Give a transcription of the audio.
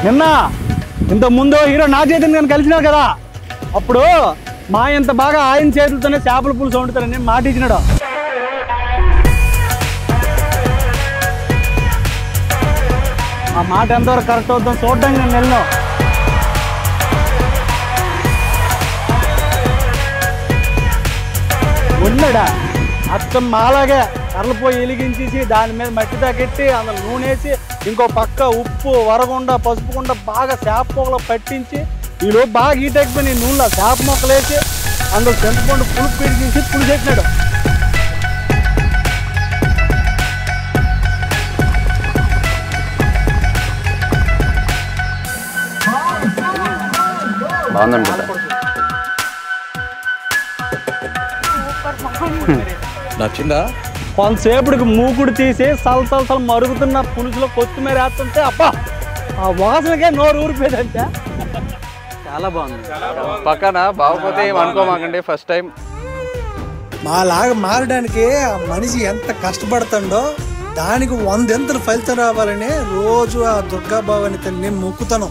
నిన్న ఇంత ముందు హీరో నాగచైతన్య గారిని కలిసినారు కదా, అప్పుడు మా ఇంత బాగా ఆయన చేతులతోనే చేపల పులుసు వండుతారని మాట ఇచ్చినాడు. ఆ మాట ఎంతవరకు కరెక్ట్ అవుతాం చూడడానికి నేను వెళ్ళను. ఉన్నాడా అచ్చం మాలాగే కర్రలపోయి వెలిగించేసి దాని మీద మట్టి తగ్గెట్టి అందులో నూనె వేసి ఇంకో పక్క ఉప్పు వరగుండ పసుపుకుండా బాగా చేప మొక్కలు పట్టించి ఈలో బాగా హీట్ అయిపోయి నూనెలో చేప మొక్కలు వేసి అందులో చింతపండు పులుపు పిడిచేసి పులిసెట్టినాడు. నచ్చిందా? కొంతసేపటికి మూకుడు తీసి సలసలసలు మరుగుతున్న పులుసులో కొత్తిమీర వేస్తుంటే అబ్బా ఆ వాసనకే నోరు ఊరిపోయేదంటే చాలా బాగుంది. పక్కన బాగోపోతే ఏం అనుకోమాకండి. ఫస్ట్ టైం మాలాగా మారడానికి ఆ మనిషి ఎంత కష్టపడుతుండో దానికి 100 ఫలితం రావాలని రోజు ఆ దుర్గాబాబాని నేను మొక్కుతాను.